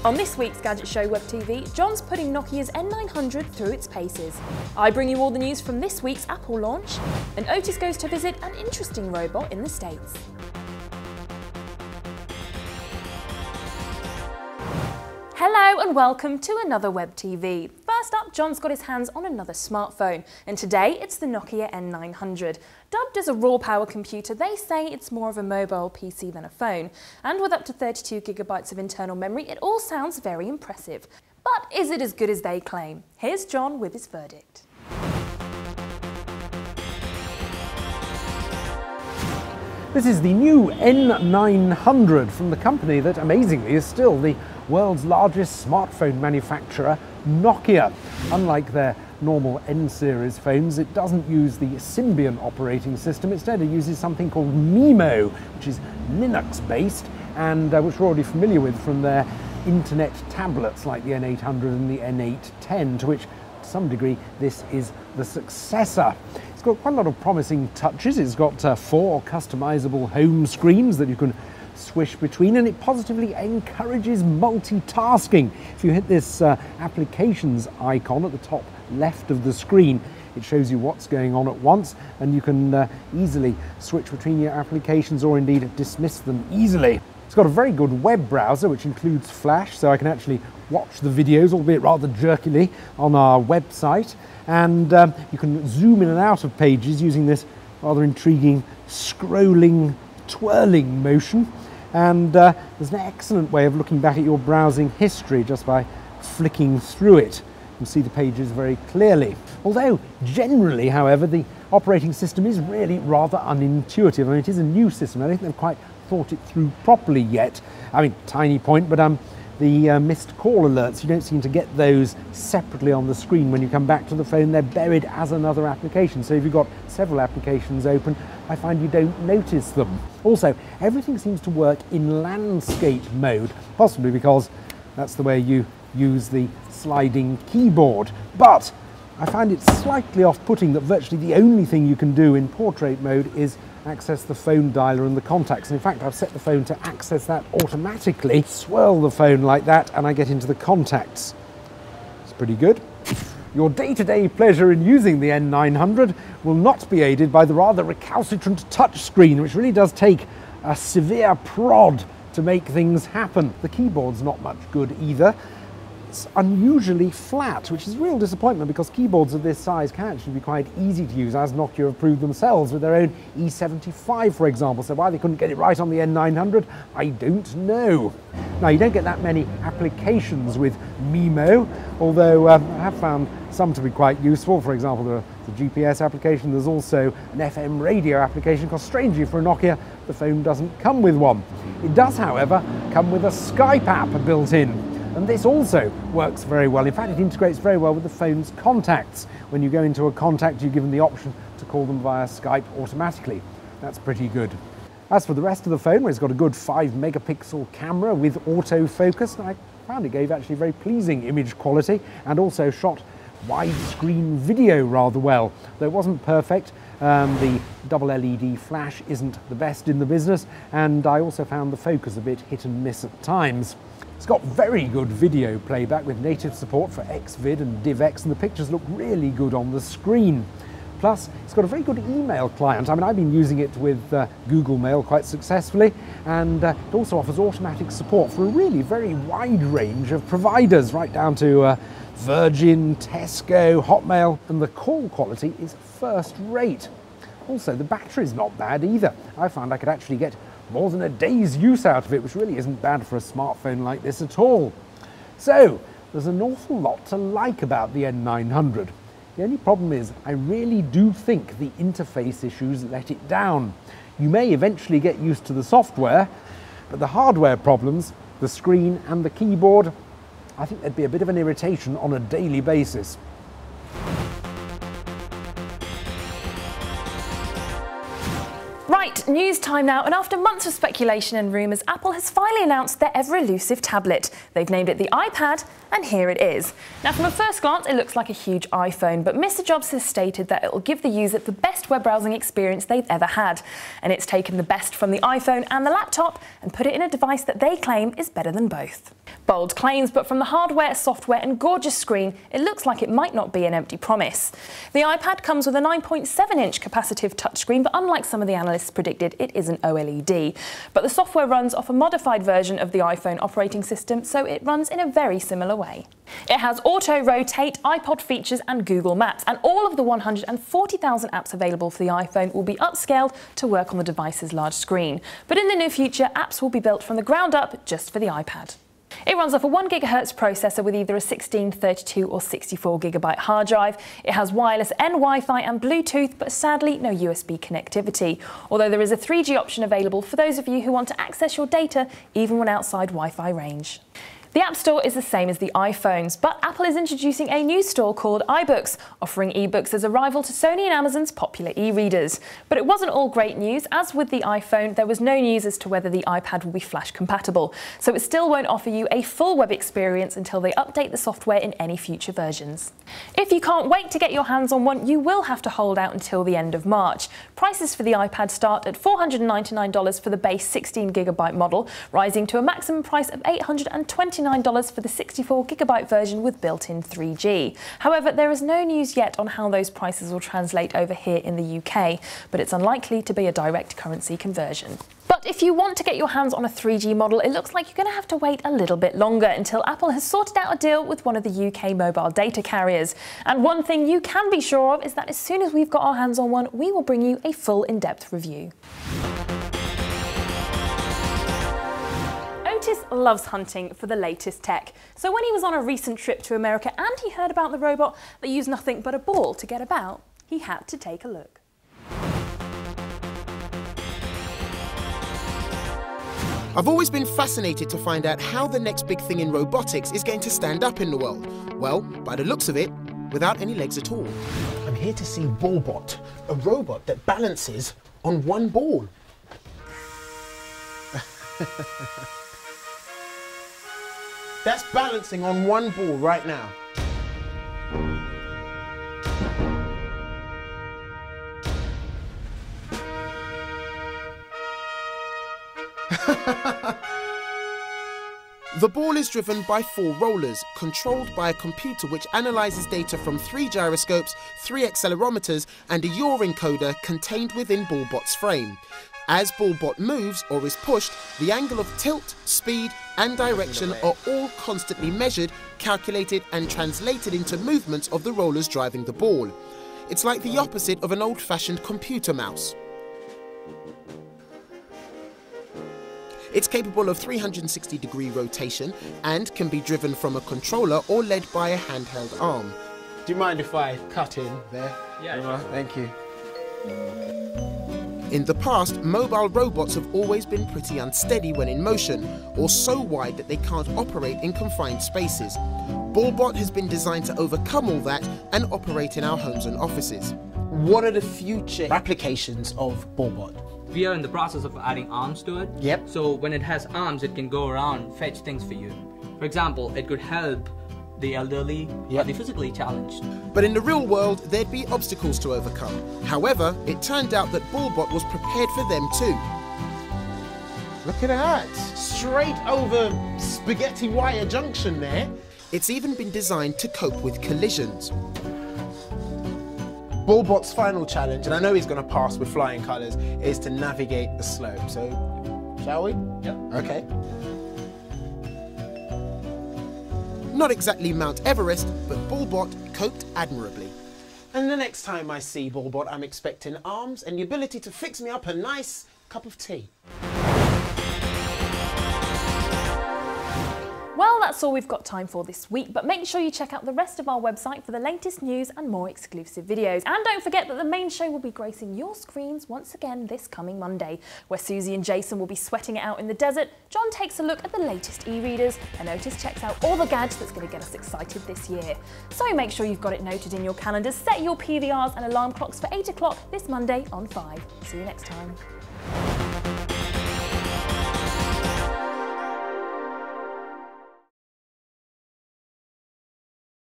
On this week's Gadget Show Web TV, John's putting Nokia's N900 through its paces. I bring you all the news from this week's Apple launch, and Otis goes to visit an interesting robot in the States. Hello and welcome to another Web TV. First up, John's got his hands on another smartphone, and today it's the Nokia N900. Dubbed as a raw power computer, they say it's more of a mobile PC than a phone, and with up to 32 gigabytes of internal memory, it all sounds very impressive. But is it as good as they claim? Here's John with his verdict. This is the new N900 from the company that amazingly is still the world's largest smartphone manufacturer, Nokia. Unlike their normal N-series phones, it doesn't use the Symbian operating system. Instead, it uses something called MIMO, which is Linux-based, and which we're already familiar with from their internet tablets like the N800 and the N810, to which, to some degree, this is the successor. It's got quite a lot of promising touches. It's got 4 customizable home screens that you can swish between, and it positively encourages multitasking. If you hit this applications icon at the top left of the screen, it shows you what's going on at once, and you can easily switch between your applications or indeed dismiss them easily. It's got a very good web browser which includes Flash, so I can actually watch the videos, albeit rather jerkily, on our website, and you can zoom in and out of pages using this rather intriguing scrolling twirling motion, and there's an excellent way of looking back at your browsing history just by flicking through it. You can see the pages very clearly. Although generally, however, the operating system is really rather unintuitive. I mean, it is a new system. I don't think they've quite thought it through properly yet. I mean, tiny point, but the missed call alerts, you don't seem to get those separately on the screen. When you come back to the phone, they're buried as another application. So if you've got several applications open, I find you don't notice them. Also, everything seems to work in landscape mode, possibly because that's the way you use the sliding keyboard. But I find it slightly off-putting that virtually the only thing you can do in portrait mode is access the phone dialer and the contacts. And in fact, I've set the phone to access that automatically, swirl the phone like that, and I get into the contacts. It's pretty good. Your day-to-day pleasure in using the N900 will not be aided by the rather recalcitrant touchscreen, which really does take a severe prod to make things happen. The keyboard's not much good either. It's unusually flat, which is a real disappointment because keyboards of this size can actually be quite easy to use, as Nokia have proved themselves with their own E75, for example. So why they couldn't get it right on the N900, I don't know. Now, you don't get that many applications with MIMO, although I have found some to be quite useful. For example, the GPS application. There's also an FM radio application, because strangely for a Nokia, the phone doesn't come with one. It does, however, come with a Skype app built in. And this also works very well. In fact, it integrates very well with the phone's contacts. When you go into a contact, you're given the option to call them via Skype automatically. That's pretty good. As for the rest of the phone, well, it's got a good 5-megapixel camera with autofocus. And I found it gave actually very pleasing image quality, and also shot widescreen video rather well. Though it wasn't perfect, the double LED flash isn't the best in the business, and I also found the focus a bit hit and miss at times. It's got very good video playback with native support for Xvid and DivX, and the pictures look really good on the screen. Plus, it's got a very good email client. I mean, I've been using it with Google Mail quite successfully, and it also offers automatic support for a really very wide range of providers, right down to Virgin, Tesco, Hotmail, and the call quality is first rate. Also, the battery's not bad either. I found I could actually get more than a day's use out of it, which really isn't bad for a smartphone like this at all. So, there's an awful lot to like about the N900. The only problem is, I really do think the interface issues let it down. You may eventually get used to the software, but the hardware problems, the screen and the keyboard, I think there'd be a bit of an irritation on a daily basis. Right, Right, news time now, and after months of speculation and rumours, Apple has finally announced their ever-elusive tablet. They've named it the iPad, and here it is. Now, from a first glance, it looks like a huge iPhone, but Mr. Jobs has stated that it will give the user the best web browsing experience they've ever had. And it's taken the best from the iPhone and the laptop and put it in a device that they claim is better than both. Bold claims, but from the hardware, software and gorgeous screen, it looks like it might not be an empty promise. The iPad comes with a 9.7-inch capacitive touchscreen, but unlike some of the analysts predicted, it isn't OLED. But the software runs off a modified version of the iPhone operating system, so it runs in a very similar way. It has auto-rotate, iPod features and Google Maps, and all of the 140,000 apps available for the iPhone will be upscaled to work on the device's large screen. But in the near future, apps will be built from the ground up just for the iPad. It runs off a 1 GHz processor with either a 16, 32 or 64 GB hard drive. It has wireless N Wi-Fi and Bluetooth, but sadly no USB connectivity, although there is a 3G option available for those of you who want to access your data even when outside Wi-Fi range. The App Store is the same as the iPhones, but Apple is introducing a new store called iBooks, offering ebooks as a rival to Sony and Amazon's popular e-readers. But it wasn't all great news. As with the iPhone, there was no news as to whether the iPad will be Flash compatible, so it still won't offer you a full web experience until they update the software in any future versions. If you can't wait to get your hands on one, you will have to hold out until the end of March. Prices for the iPad start at $499 for the base 16 GB model, rising to a maximum price of $829 for the 64 GB version with built-in 3G. However, there is no news yet on how those prices will translate over here in the UK, but it's unlikely to be a direct currency conversion. But if you want to get your hands on a 3G model, it looks like you're going to have to wait a little bit longer until Apple has sorted out a deal with one of the UK mobile data carriers. And one thing you can be sure of is that as soon as we've got our hands on one, we will bring you a full in-depth review. Otis loves hunting for the latest tech, so when he was on a recent trip to America and he heard about the robot that used nothing but a ball to get about, he had to take a look. I've always been fascinated to find out how the next big thing in robotics is going to stand up in the world. Well, by the looks of it, without any legs at all. I'm here to see Ballbot, a robot that balances on one ball. That's balancing on one ball right now. The ball is driven by 4 rollers, controlled by a computer which analyses data from 3 gyroscopes, 3 accelerometers and a yaw encoder contained within Ballbot's frame. As Ballbot moves or is pushed, the angle of tilt, speed and direction are all constantly measured, calculated and translated into movements of the rollers driving the ball. It's like the opposite of an old-fashioned computer mouse. It's capable of 360-degree rotation and can be driven from a controller or led by a handheld arm. Do you mind if I cut in there? Yeah. Thank you. In the past, mobile robots have always been pretty unsteady when in motion, or so wide that they can't operate in confined spaces. Ballbot has been designed to overcome all that and operate in our homes and offices. What are the future applications of Ballbot? We are in the process of adding arms to it. Yep. So when it has arms, it can go around, fetch things for you. For example, it could help the elderly or the physically challenged. But in the real world, there'd be obstacles to overcome. However, it turned out that Ballbot was prepared for them too. Look at that, straight over spaghetti wire junction there. It's even been designed to cope with collisions. Ballbot's final challenge, and I know he's going to pass with flying colours, is to navigate the slope. So, shall we? Yep. Okay. Not exactly Mount Everest, but Ballbot coped admirably. And the next time I see Ballbot, I'm expecting arms and the ability to fix me up a nice cup of tea. Well, that's all we've got time for this week, but make sure you check out the rest of our website for the latest news and more exclusive videos. And don't forget that the main show will be gracing your screens once again this coming Monday, where Susie and Jason will be sweating it out in the desert, John takes a look at the latest e-readers, and Otis checks out all the gadgets that's going to get us excited this year. So make sure you've got it noted in your calendars, set your PVRs and alarm clocks for 8 o'clock this Monday on 5. See you next time.